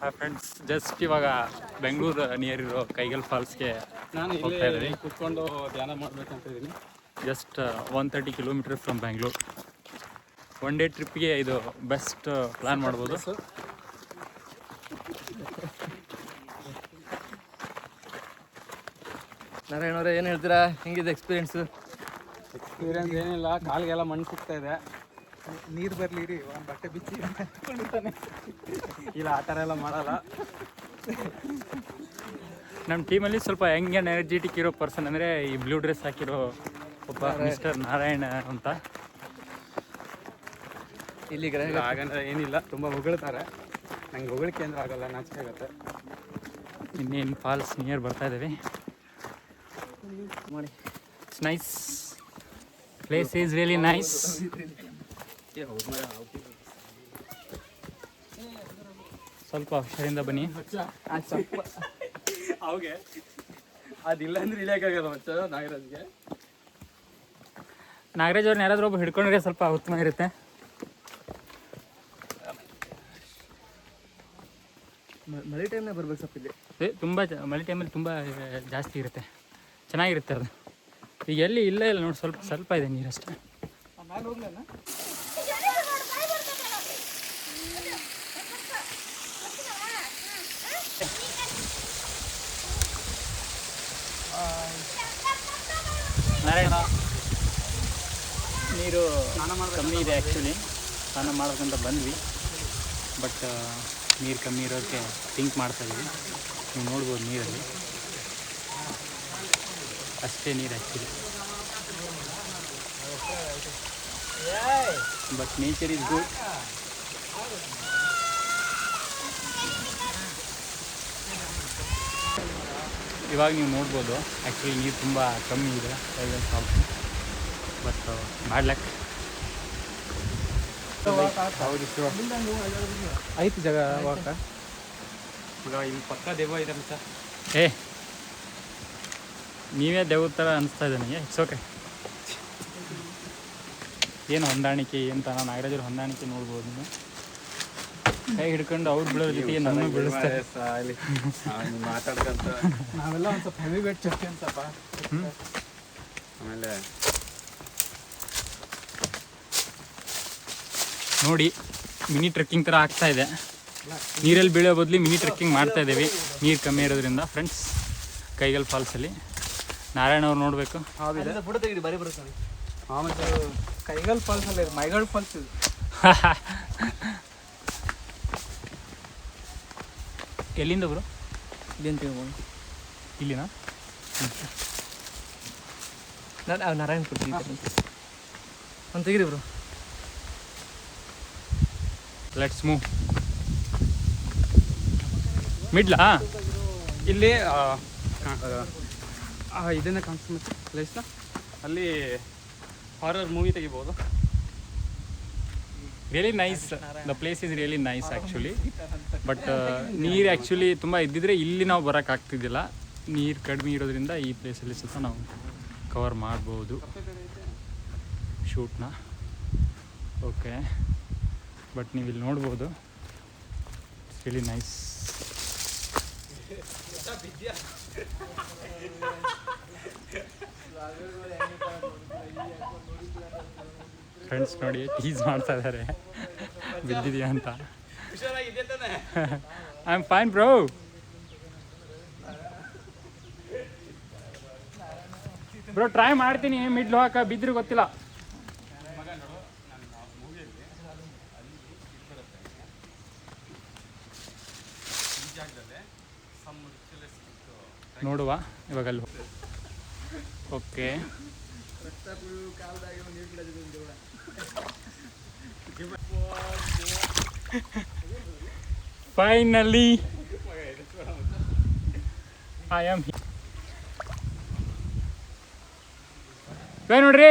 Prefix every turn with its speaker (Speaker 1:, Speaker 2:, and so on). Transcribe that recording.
Speaker 1: Hi friends, just ಇವಾಗ Bengaluru near ಇರೋ ಕೈಗಲ್ ಫಾಲ್ಸ್ಗೆ
Speaker 2: ನಾನು ಇಲ್ಲಿ ಕುತ್ಕೊಂಡು ಧ್ಯಾನ ಮಾಡಬೇಕಂತ ಇದ್ದೀನಿ.
Speaker 1: Just 130 kilometre from Bangalore. One day ಟ್ರಿಪ್ಗೆ ಇದು ಬೆಸ್ಟ್ ಪ್ಲ್ಯಾನ್ ಮಾಡ್ಬೋದು.
Speaker 3: ನಾರಾಯಣ ಅವರೇ, ಏನು ಹೇಳ್ತೀರಾ? ಹೆಂಗಿದೆ ಎಕ್ಸ್ಪೀರಿಯೆನ್ಸ್
Speaker 2: ಏನಿಲ್ಲ, ಕಾಲಿಗೆಲ್ಲ ಮಣ್ಣು ಸಿಗ್ತಾ ಇದೆ.
Speaker 3: ನೀರು ಬರಲಿ ಒಂದು ಬಟ್ಟೆ ಬಿಚ್ಚಿ
Speaker 2: ಇಲ್ಲ, ಆ ಥರ ಎಲ್ಲ ಮಾಡಲ್ಲ.
Speaker 1: ನಮ್ಮ ಟೀಮಲ್ಲಿ ಸ್ವಲ್ಪ ಯಂಗ್ ಆ್ಯಂಡ್ ಎನರ್ಜೆಟಿಕ್ ಇರೋ ಪರ್ಸನ್ ಅಂದರೆ ಈ ಬ್ಲೂ ಡ್ರೆಸ್ ಹಾಕಿರೋ ಒಬ್ಬ ಮಿಸ್ಟರ್ ನಾರಾಯಣ ಅಂತ.
Speaker 3: ಇಲ್ಲಿ
Speaker 2: ಹಾಗಂದ್ರೆ ಏನಿಲ್ಲ, ತುಂಬ ಹೊಗಳ್ತಾರೆ. ನಂಗೆ ಹೊಗಳಿಕೆ ಅಂದ್ರೆ ಆಗಲ್ಲ, ನಾಚಿಕೆ ಆಗುತ್ತೆ.
Speaker 1: ಇನ್ನೇನು ಫಾಲ್ಸ್ ನಿಯರ್ ಬರ್ತಾ ಇದ್ದೀವಿ. It's nice, place is really nice. ಸ್ವಲ್ಪ ಹುಷಾರಿಂದ ಬನ್ನಿ.
Speaker 2: ಅವಾಗೆ ಅದಿಲ್ಲ ಅಂದ್ರೆ ಇಳಿಯೋಕ್ಕಾಗಲ್ಲ ಮತ್ತೆ ನಾಗರಾಜ್ಗೆ.
Speaker 1: ನಾಗರಾಜ್ ಅವ್ರನ್ನ ಯಾರಾದ್ರೂ ಒಬ್ಬ ಹಿಡ್ಕೊಂಡ್ರೆ ಸ್ವಲ್ಪ ಉತ್ತಮ ಇರುತ್ತೆ.
Speaker 3: ಮಳೆ ಟೈಮ್ನಾಗ ಬರ್ಬೇಕು ಸ್ವಲ್ಪ ಇಲ್ಲಿ.
Speaker 1: ತುಂಬ ಮಳೆ ಟೈಮಲ್ಲಿ ತುಂಬ ಜಾಸ್ತಿ ಇರುತ್ತೆ, ಚೆನ್ನಾಗಿರುತ್ತೆ ಅದು. ಈಗ ಎಲ್ಲಿ ಇಲ್ಲ ನೋಡಿ, ಸ್ವಲ್ಪ ಇದೆ ನೀರಷ್ಟೇ. ನಾರಾಯಣ, ನೀರು ಕಮ್ಮಿ ಇದೆ ಆ್ಯಕ್ಚುಲಿ. ಸ್ನಾನ ಮಾಡೋಕ್ಕಂತ ಬಂದ್ವಿ, ಬಟ್ ನೀರು ಕಮ್ಮಿ ಇರೋದಕ್ಕೆ ಥಿಂಕ್ ಮಾಡ್ತಾಯಿದ್ವಿ. ನೀವು ನೋಡ್ಬೋದು ನೀರಲ್ಲಿ ಅಷ್ಟೇ ನೀರು actually. But nature is good. ಇವಾಗ ನೀವು ನೋಡ್ಬೋದು ಆ್ಯಕ್ಚುಲಿ ನೀರು ತುಂಬ ಕಮ್ಮಿ ಇದೆ ಕೈಗಲ್ ಫಾಲ್ಸ್. ಬಟ್ ಮಾಡ್ಲಕ್
Speaker 3: ಐತಿ ಜಾಗ ವಾಕ.
Speaker 2: ಈಗ ಇಲ್ಲಿ ಪಕ್ಕ ದೆವ್ವ ಇದೆ ಅಂತ.
Speaker 1: ನೀವೇ ದೇವ್ರ ಥರ ಅನಿಸ್ತಾ ಇದೆ ನನಗೆ. It's okay. ಏನು ಹೊಂದಾಣಿಕೆ ಅಂತ, ನಾನು ನಾಗರಾಜರ ಹೊಂದಾಣಿಕೆ ನೋಡ್ಬೋದು. ನೀವು ಕೈ ಹಿಡ್ಕೊಂಡು ಅವ್ರು ಬೀಳೋ ಜೊತೆಗೆ ನಮ್ಮನ್ನು ಬೀಳಿಸ್ತಾರೆ.
Speaker 2: ಮಾತಾಡ್ಕಂತ
Speaker 3: ನಾವೆಲ್ಲ ಒಂದು ಸ್ವಲ್ಪ ಹೆವಿ ವೇಟ್ ಚಕ್ಕೆ ಅಂತಪ್ಪ.
Speaker 2: ಆಮೇಲೆ
Speaker 1: ನೋಡಿ, ಮಿನಿ ಟ್ರೆಕ್ಕಿಂಗ್ ಥರ ಆಗ್ತಾ ಇದೆ. ನೀರಲ್ಲಿ ಬೀಳೋ ಬದಲು ಮಿನಿ ಟ್ರೆಕ್ಕಿಂಗ್ ಮಾಡ್ತಾ ಇದ್ದೀವಿ, ನೀರು ಕಮ್ಮಿ ಇರೋದ್ರಿಂದ. ಫ್ರೆಂಡ್ಸ್, ಕೈಗಲ್ ಫಾಲ್ಸಲ್ಲಿ ನಾರಾಯಣ ಅವ್ರು ನೋಡಬೇಕು.
Speaker 3: ಫೋಟೋ ತೆಗಿರಿ, ಬರೀ ಬರುತ್ತೆ. ಆಮೇಲೆ ಕೈಗಲ್ ಫಾಲ್ಸ್ ಅಲ್ಲ, ಮೈಗಲ್ ಫಾಲ್ಸ್ ಇದು.
Speaker 1: ಎಲ್ಲಿಂದ ಬ್ರೋ?
Speaker 3: ಇದೇನು ತಿಳ್ಬೋದು
Speaker 1: ಇಲ್ಲಿನಾ?
Speaker 3: ನಾನು ನಾರಾಯಣ ಕೊಡ್ತೀನಿ ಒಂದು ತೆಗಿರಿ ಬ್ರೋ.
Speaker 1: Let's move. ಮಿಡ್ಲಾ
Speaker 2: ಇಲ್ಲಿ ಇದನ್ನ ಕಾಣಿಸ್ತಾ ಪ್ಲೇಸ್ನ, ಅಲ್ಲಿ ಹಾರರ್ ಮೂವಿ ತೆಗಿಬೋದು.
Speaker 1: Really nice. The place is really nice actually. But ನೀರು ಆ್ಯಕ್ಚುಲಿ ತುಂಬ ಇದ್ದಿದ್ರೆ ಇಲ್ಲಿ ನಾವು ಬರೋಕ್ಕಾಗ್ತಿದ್ದಿಲ್ಲ. ನೀರು ಕಡಿಮೆ ಇರೋದ್ರಿಂದ ಈ ಪ್ಲೇಸಲ್ಲಿ ಸ್ವಲ್ಪ ನಾವು ಕವರ್ ಮಾಡ್ಬೋದು ಶೂಟ್ನ. ಓಕೆ, ಬಟ್ ನೀವು ಇಲ್ಲಿ ನೋಡ್ಬೋದು, ಇಟ್ಸ್ ರಿಯಲಿ ನೈಸ್. ಫ್ರೆಂಡ್ಸ್ ನೋಡಿ, ಟೀಸ್ ಮಾಡ್ತಾ ಇದ್ದಾರೆ ಬಿದ್ದಿದೆಯಾ ಅಂತ. I am fine bro. Bro try ಮಾಡ್ತೀನಿ ಮಿಡ್ಲ್ ಹೋಗಕ್ಕೆ, ಬಿದ್ದರೆ ಗೊತ್ತಿಲ್ಲ. ನೋಡುವ ಇವಾಗ ಅಲ್ಲಿ. Okay, finally I am here. ನೋಡ್ರಿ,